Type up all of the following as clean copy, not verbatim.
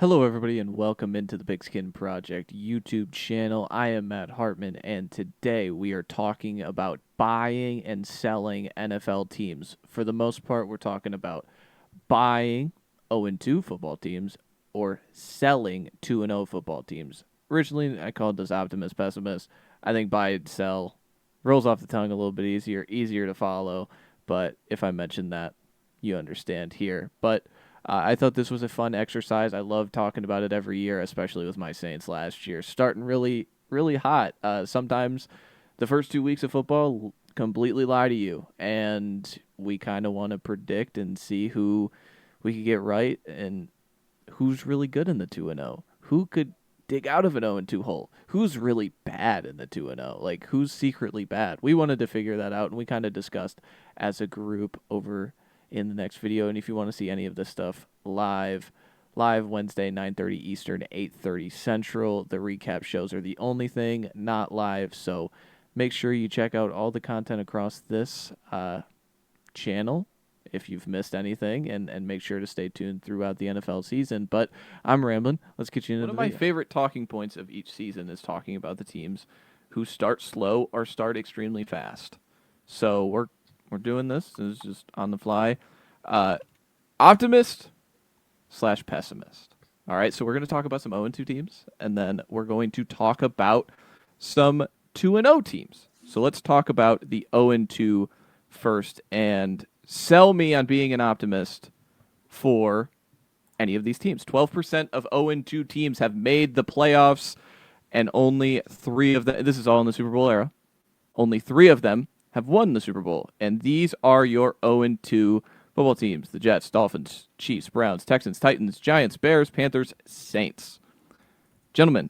Hello, everybody, and welcome into the Big Skin Project YouTube channel. I am Matt Hartman, and today we are talking about buying and selling NFL teams. For the most part, we're talking about buying 0-2 football teams or selling 2-0 football teams. Originally, I called this optimist pessimist. I think buy and sell rolls off the tongue a little bit easier to follow. But if I mention that, you understand here. But I thought this was a fun exercise. I love talking about it every year, especially with my Saints last year. Starting really hot. Sometimes the first 2 weeks of football completely lie to you, and we kind of want to predict and see who we could get right and who's really good in the 2-0. Who could dig out of an 0-2 hole? Who's really bad in the 2-0? Like, who's secretly bad? We wanted to figure that out, and we kind of discussed as a group over in the next video. And if you want to see any of this stuff live Wednesday, 9:30 Eastern, 8:30 Central. The recap shows are the only thing not live, so make sure you check out all the content across this channel if you've missed anything, and make sure to stay tuned throughout the NFL season. But I'm rambling. Let's get you into One of my favorite talking points of each season is talking about the teams who start slow or start extremely fast. So we're doing this. This is just on the fly. Optimist / pessimist. All right, so we're going to talk about some 0-2 teams, and then we're going to talk about some 2-0 teams. So let's talk about the 0-2 first, and sell me on being an optimist for any of these teams. 12% of 0-2 teams have made the playoffs, and only 3 of them, this is all in the Super Bowl era, only 3 of them have won the Super Bowl. And these are your 0-2 football teams: the Jets, Dolphins, Chiefs, Browns, Texans, Titans, Giants, Bears, Panthers, Saints. Gentlemen,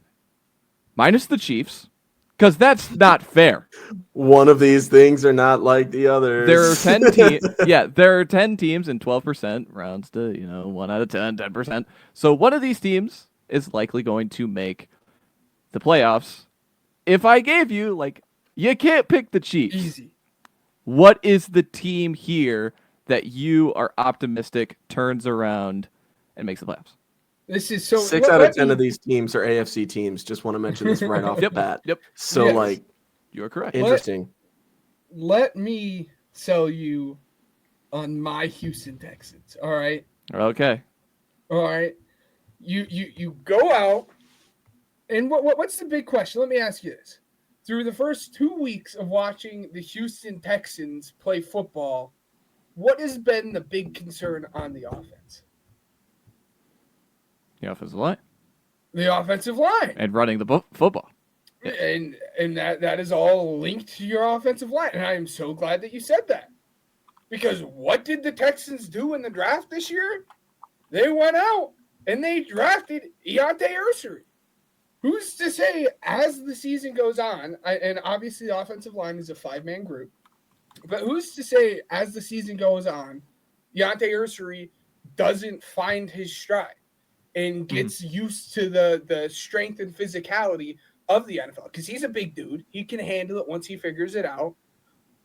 minus the Chiefs, because that's not fair. One of these things are not like the others. There are 10 teams. Yeah, there are 10 teams, and 12% rounds to, 1 out of 10, 10%. So one of these teams is likely going to make the playoffs. If I gave you, you can't pick the Chiefs. Easy. What is the team here that you are optimistic turns around and makes the playoffs? This is so 6 out of 10 of these teams are AFC teams. Just want to mention this right off the bat. Yep. So, Yes. You are correct. Interesting. Let me sell you on my Houston Texans. All right. Okay. All right. You go out, and what's the big question? Let me ask you this. Through the first 2 weeks of watching the Houston Texans play football, what has been the big concern on the offense? The offensive line. The offensive line. And running the football. And that is all linked to your offensive line. And I am so glad that you said that. Because what did the Texans do in the draft this year? They went out and they drafted Untitled. Who's to say as the season goes on, and obviously the offensive line is a 5-man group, but who's to say as the season goes on, Untitled doesn't find his stride and gets used to the strength and physicality of the NFL? Because he's a big dude. He can handle it once he figures it out.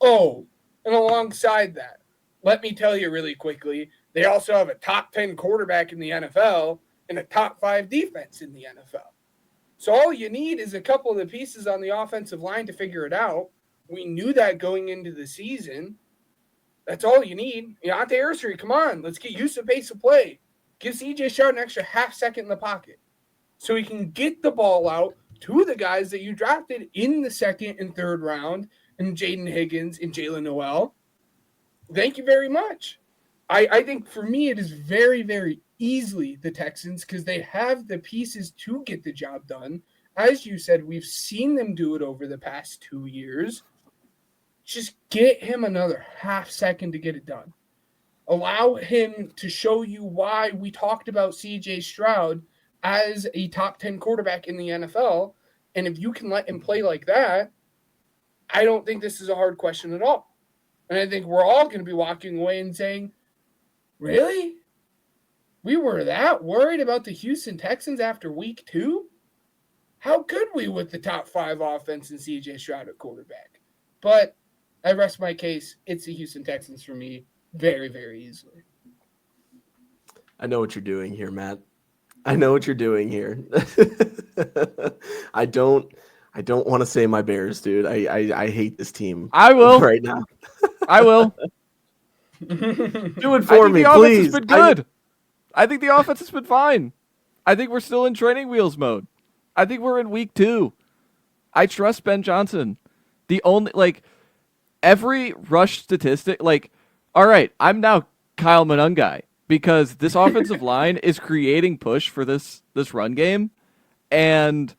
Oh, and alongside that, let me tell you really quickly, they also have a top 10 quarterback in the NFL and a top 5 defense in the NFL. So all you need is a couple of the pieces on the offensive line to figure it out. We knew that going into the season. That's all you need. Untitled, come on, let's get used to the pace of play. Give CJ Stroud an extra half second in the pocket so he can get the ball out to the guys that you drafted in the 2nd and 3rd round, and Jaden Higgins and Jalen Noel. Thank you very much. I think for me it is very, very easily the Texans because they have the pieces to get the job done. As you said, we've seen them do it over the past 2 years. Just get him another half second to get it done. Allow him to show you why we talked about CJ Stroud as a top 10 quarterback in the NFL. And if you can let him play like that, I don't think this is a hard question at all. And I think we're all going to be walking away and saying, really? We were that worried about the Houston Texans after week 2? How could we with the top 5 offense and CJ Stroud at quarterback? But I rest my case. It's the Houston Texans for me very, very easily. I know what you're doing here, Matt. I know what you're doing here. I don't want to say my Bears, dude. I hate this team I will. right now. I will. Do it I for think me, the offense has please. been good. I think the offense has been fine. I think we're still in training wheels mode. I think we're in week 2. I trust Ben Johnson. The only every rush statistic, all right, I'm now Kyle Monungai because this offensive line is creating push for this run game, and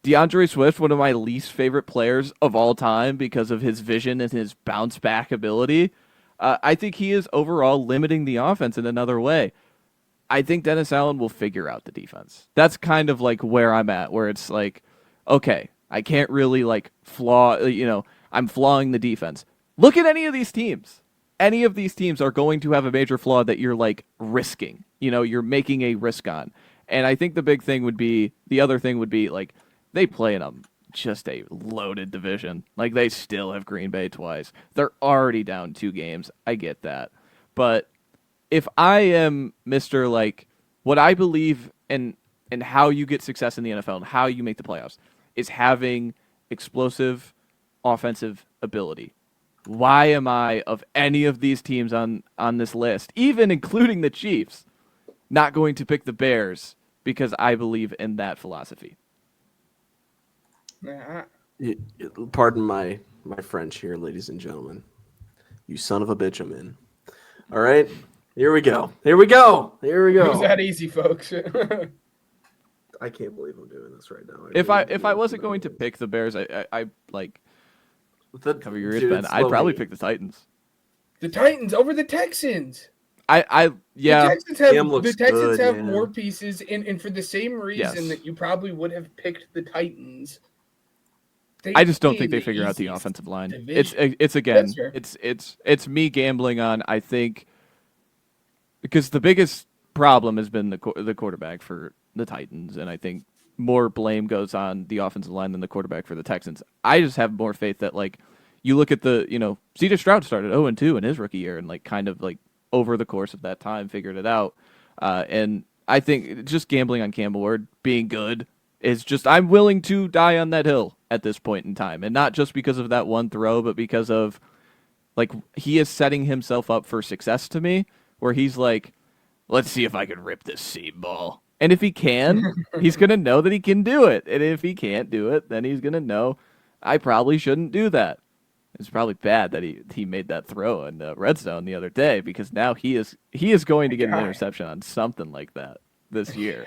DeAndre Swift, one of my least favorite players of all time because of his vision and his bounce back ability. I think he is overall limiting the offense in another way. I think Dennis Allen will figure out the defense. That's kind of like where I'm at, where it's like, okay, I can't really I'm flawing the defense. Look at any of these teams. Any of these teams are going to have a major flaw that you're risking. You're making a risk on. And I think the other thing would be they play in just a loaded division. They still have Green Bay twice. They're already down 2 games. I get that. But if I am Mr. What I believe in how you get success in the NFL and how you make the playoffs is having explosive offensive ability. Why am I, of any of these teams on this list, even including the Chiefs, not going to pick the Bears because I believe in that philosophy? Pardon my French here, ladies and gentlemen. You son of a bitch, I'm in. All right, here we go. It was that easy, folks. I can't believe I'm doing this right now. If I wasn't going to pick the Bears, I cover your ears, Ben. I'd probably pick the Titans. The Titans over the Texans. Yeah. The Texans have man. more pieces, and for the same reason that you probably would have picked the Titans. I just don't think they figure out the offensive line. Division. It's again, it's me gambling on. I think because the biggest problem has been the quarterback for the Titans, and I think more blame goes on the offensive line than the quarterback for the Texans. I just have more faith that you look at C.J. Stroud started 0-2 in his rookie year, and over the course of that time figured it out. And I think just gambling on Campbell Ward being good is just I'm willing to die on that hill at this point in time, and not just because of that one throw, but because of he is setting himself up for success to me, where he's let's see if I can rip this seam ball. And if he can, he's going to know that he can do it. And if he can't do it, then he's going to know I probably shouldn't do that. It's probably bad that he made that throw in the red zone the other day, because now he is going to get an interception on something like that this year.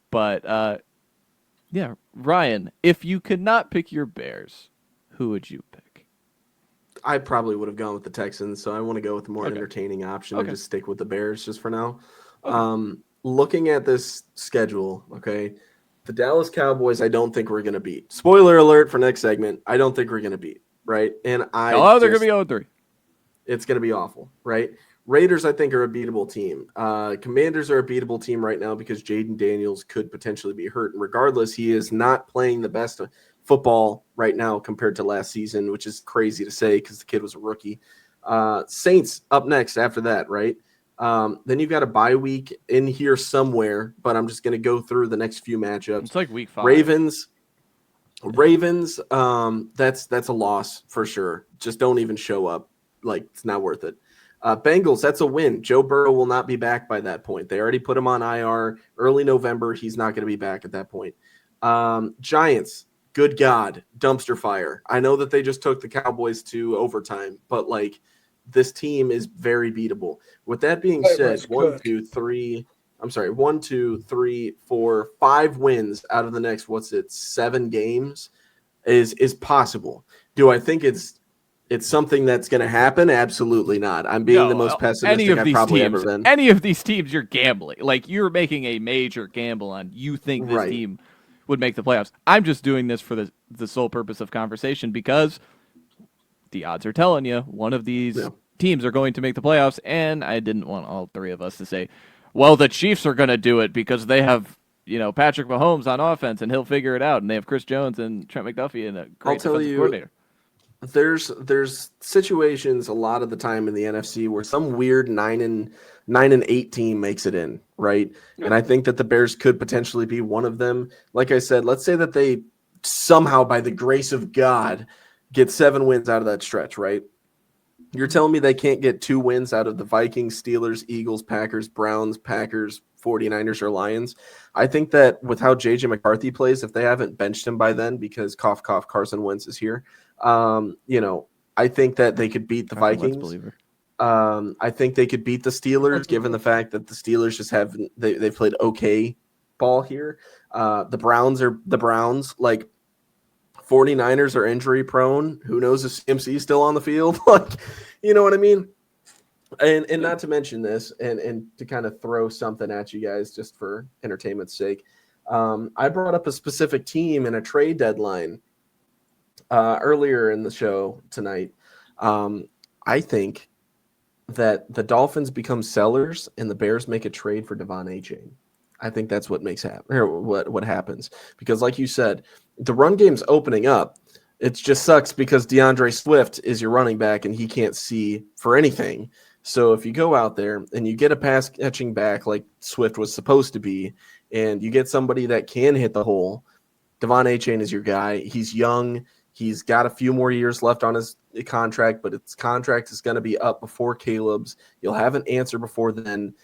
But, yeah, Ryan, if you could not pick your Bears, who would you pick? I probably would have gone with the Texans, so I want to go with the more entertaining option and just stick with the Bears just for now. Okay. Looking at this schedule, okay, the Dallas Cowboys I don't think we're going to beat. Spoiler alert for next segment, I don't think we're going to beat, right? And they're going to be 0-3. It's going to be awful, right? Raiders, I think, are a beatable team. Commanders are a beatable team right now because Jaden Daniels could potentially be hurt. And regardless, he is not playing the best football right now compared to last season, which is crazy to say because the kid was a rookie. Saints up next after that, right? Then you've got a bye week in here somewhere, but I'm just going to go through the next few matchups. It's like week 5. Ravens, that's a loss for sure. Just don't even show up. It's not worth it. Bengals, that's a win. Joe Burrow will not be back by that point. They already put him on IR early November. He's not going to be back at that point. Giants, good God, dumpster fire. I know that they just took the Cowboys to overtime, but this team is very beatable. With that being said, 1, 2, 3, 4, 5 wins out of the next, 7 games is possible. Do I think it's something that's going to happen? Absolutely not. I'm being the most pessimistic I've probably ever been. Any of these teams, you're gambling. You're making a major gamble on you think this team would make the playoffs. I'm just doing this for the sole purpose of conversation because the odds are telling you one of these teams are going to make the playoffs, and I didn't want all 3 of us to say, well, the Chiefs are going to do it because they have Patrick Mahomes on offense, and he'll figure it out, and they have Chris Jones and Trent McDuffie and a great defensive coordinator. there's situations a lot of the time in the NFC where some weird 9-8 team makes it in, right? Yeah. And I think that the Bears could potentially be one of them. Like I said, let's say that they somehow, by the grace of God, get 7 wins out of that stretch, right? You're telling me they can't get 2 wins out of the Vikings, Steelers, Eagles, Packers, Browns, Packers, 49ers, or Lions? I think that with how J.J. McCarthy plays, if they haven't benched him by then because cough, cough, Carson Wentz is here, I think that they could beat the Carson Wentz Vikings. believer. I think they could beat the Steelers, given the fact that the Steelers just haven't they played okay ball here. The Browns are the Browns. Like 49ers are injury prone. Who knows if CMC is still on the field? Like, you know what I mean? And not to mention this, and to kind of throw something at you guys just for entertainment's sake, I brought up a specific team in a trade deadline earlier in the show tonight. I think that the Dolphins become sellers and the Bears make a trade for Devon Achane. I think that's what makes happen, or what happens, because like you said, the run game's opening up. It just sucks because DeAndre Swift is your running back and he can't see for anything. So if you go out there and you get a pass catching back like Swift was supposed to be, and you get somebody that can hit the hole, Devon Achane is your guy. He's young. He's got a few more years left on his contract, but his contract is going to be up before Caleb's. You'll have an answer before then.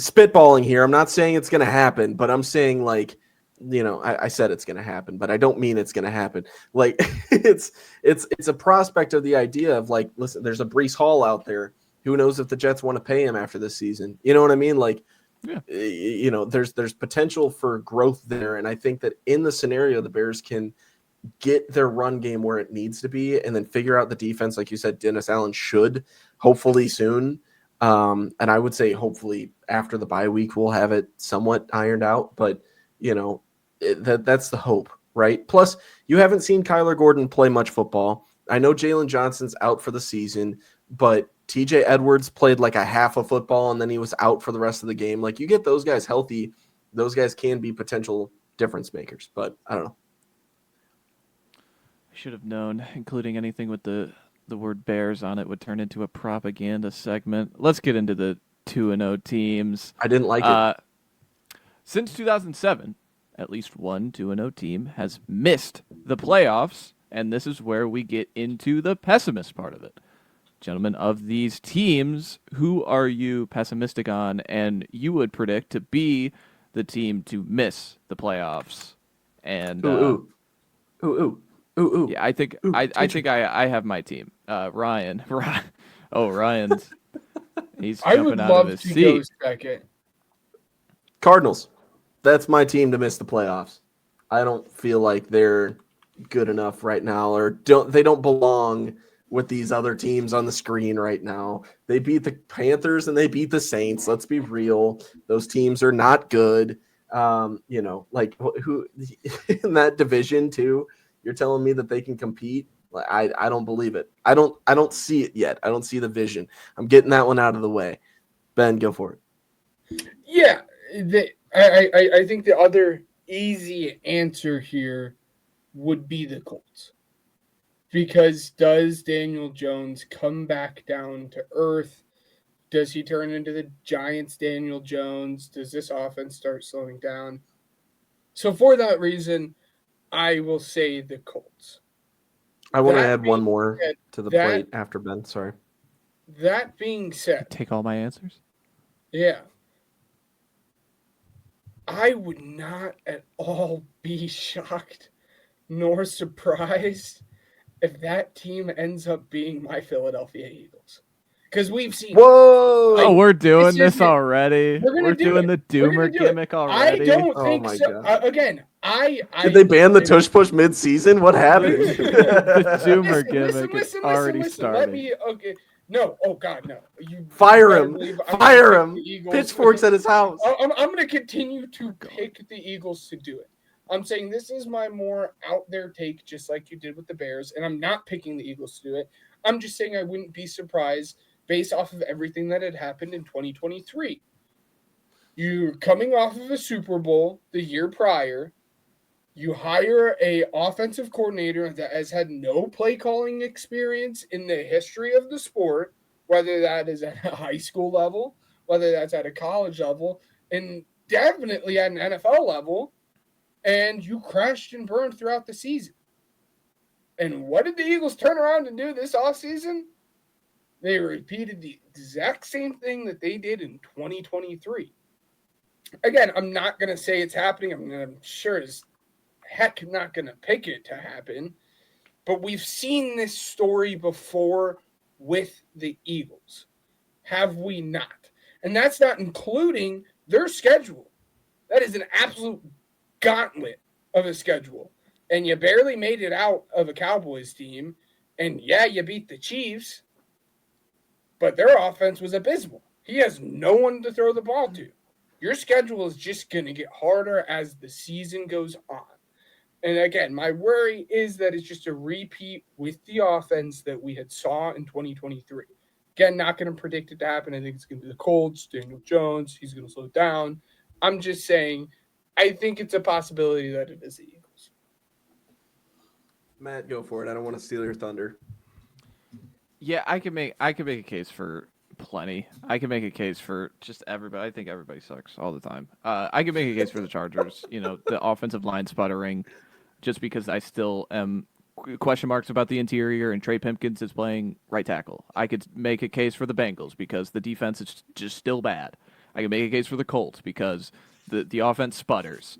Spitballing here, I'm not saying it's going to happen, but I'm saying I said it's going to happen, but I don't mean it's going to happen. Like it's a prospect of the idea of like, listen, there's a Breece Hall out there. Who knows if the Jets want to pay him after this season? You know what I mean? Like, yeah. There's potential for growth there, and I think that in the scenario, the Bears can get their run game where it needs to be, and then figure out the defense. Like you said, Dennis Allen should hopefully soon. And I would say hopefully after the bye week, we'll have it somewhat ironed out, but that's the hope, right? Plus you haven't seen Kyler Gordon play much football. I know Jalen Johnson's out for the season, but TJ Edwards played like a half of football and then he was out for the rest of the game. Like you get those guys healthy, those guys can be potential difference makers, but I don't know. I should have known, including anything with the word Bears on it would turn into a propaganda segment. Let's get into the 2-0 teams. I didn't like it. Since 2007, at least one 2-0 team has missed the playoffs, and this is where we get into the pessimist part of it. Gentlemen, of these teams, who are you pessimistic on and you would predict to be the team to miss the playoffs? And Ooh. Yeah, I think I have my team. Ryan. Ryan's he's jumping out of his seat. I would love to go second. Cardinals. That's my team to miss the playoffs. I don't feel like they're good enough right now, or they don't belong with these other teams on the screen right now. They beat the Panthers and they beat the Saints. Let's be real. Those teams are not good. Like who in that division too, you're telling me that they can compete? Like I don't believe it. I don't see it yet. I don't see the vision. I'm getting that one out of the way. Ben, go for it. Yeah, I think the other easy answer here would be the Colts. Because does Daniel Jones come back down to earth? Does he turn into the Giants Daniel Jones? Does this offense start slowing down? So for that reason, I will say the Colts. I want to add one more to the plate after Ben. Sorry. That being said, take all my answers? Yeah. I would not at all be shocked nor surprised if that team ends up being my Philadelphia Eagles. Because we've seen... Whoa! We're doing this already. We're doing the Doomer gimmick already. I don't think so. Again, Did they ban the tush push mid-season? What happened? The Doomer gimmick already started. Okay. No. Oh, God, no. Fire him. Fire him. Pitchforks at his house. I'm going to continue to pick the Eagles to do it. I'm saying this is my more out there take, just like you did with the Bears, and I'm not picking the Eagles to do it. I'm just saying I wouldn't be surprised based off of everything that had happened in 2023. You're coming off of a Super Bowl the year prior. You hire a offensive coordinator that has had no play calling experience in the history of the sport, whether that is at a high school level, whether that's at a college level, and definitely at an NFL level, and you crashed and burned throughout the season. And what did the Eagles turn around and do this offseason? They repeated the exact same thing that they did in 2023. Again, I'm not going to say it's happening. I'm sure as heck not going to pick it to happen. But we've seen this story before with the Eagles. Have we not? And that's not including their schedule. That is an absolute gauntlet of a schedule. And you barely made it out of a Cowboys team. And yeah, you beat the Chiefs, but their offense was abysmal. He has no one to throw the ball to. Your schedule is just going to get harder as the season goes on. And again, my worry is that it's just a repeat with the offense that we had saw in 2023. Again, not going to predict it to happen. I think it's going to be the Colts, Daniel Jones. He's going to slow down. I'm just saying, I think it's a possibility that it is the Eagles. Matt, go for it. I don't want to steal your thunder. Yeah, I can make a case for plenty. I can make a case for just everybody. I think everybody sucks all the time. I can make a case for the Chargers. The offensive line sputtering, just because I still am question marks about the interior, and Trey Pipkins is playing right tackle. I could make a case for the Bengals because the defense is just still bad. I can make a case for the Colts because the offense sputters.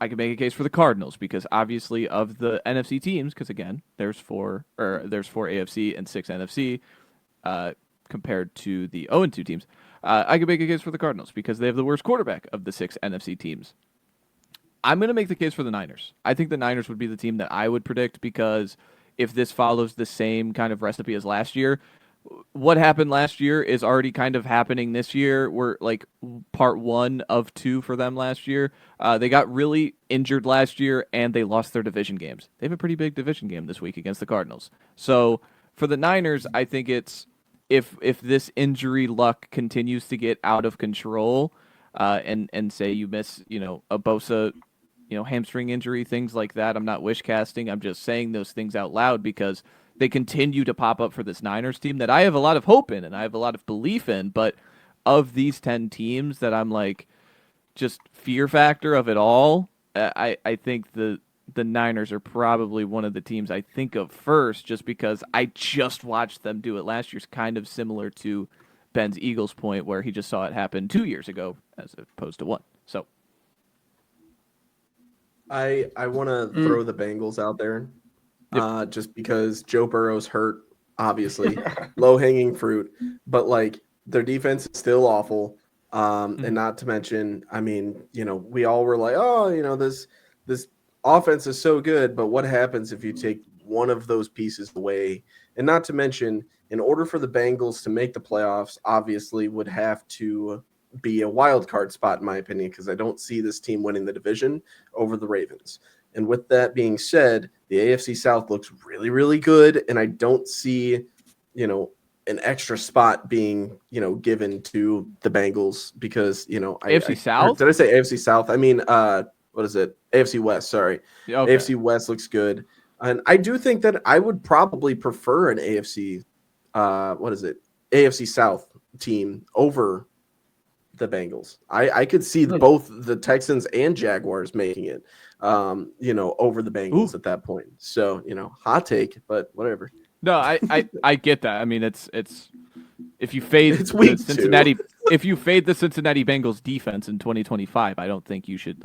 I can make a case for the Cardinals because obviously of the NFC teams, because again, there's four AFC and 6 NFC, compared to the 0-2 teams. I can make a case for the Cardinals because they have the worst quarterback of the 6 NFC teams. I'm going to make the case for the Niners. I think the Niners would be the team that I would predict because if this follows the same kind of recipe as last year, what happened last year is already kind of happening this year. We're like part 1 of 2 for them last year. They got really injured last year and they lost their division games. They have a pretty big division game this week against the Cardinals. So for the Niners, I think it's if this injury luck continues to get out of control, and say you miss, a Bosa, hamstring injury, things like that. I'm not wish casting. I'm just saying those things out loud because they continue to pop up for this Niners team that I have a lot of hope in and I have a lot of belief in. But of these 10 teams that I'm like, just fear factor of it all, I think the Niners are probably one of the teams I think of first, just because I just watched them do it last year. It's kind of similar to Ben's Eagles point where he just saw it happen 2 years ago as opposed to 1. So I want to throw the Bengals out there, just because Joe Burrow's hurt, obviously, low-hanging fruit, but like their defense is still awful, and not to mention, I mean, we all were like, oh, this offense is so good, but what happens if you take one of those pieces away? And not to mention, in order for the Bengals to make the playoffs, obviously would have to be a wild card spot, in my opinion, because I don't see this team winning the division over the Ravens. And with that being said, the AFC South looks really, really good, and I don't see, an extra spot being, given to the Bengals because, AFC South? Did I say AFC South? I mean, what is it? AFC West, sorry. Okay. AFC West looks good. And I do think that I would probably prefer an AFC, AFC South team over the Bengals. I could see both the Texans and Jaguars making it, over the Bengals at that point. So, hot take, but whatever. No, I get that. I mean, it's if you fade It's week the Cincinnati if you fade the Cincinnati Bengals defense in 2025, I don't think you should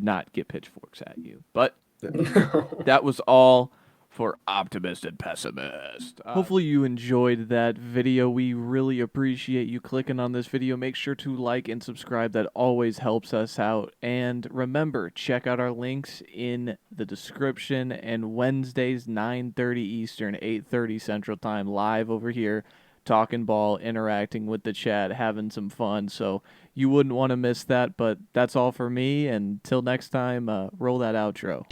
not get pitchforks at you. But that was all for Optimist and Pessimist. Hopefully you enjoyed that video. We really appreciate you clicking on this video. Make sure to like and subscribe. That always helps us out. And remember, check out our links in the description. And Wednesdays, 9:30 Eastern, 8:30 Central Time, live over here, talking ball, interacting with the chat, having some fun. So you wouldn't want to miss that. But that's all for me. And till next time, roll that outro.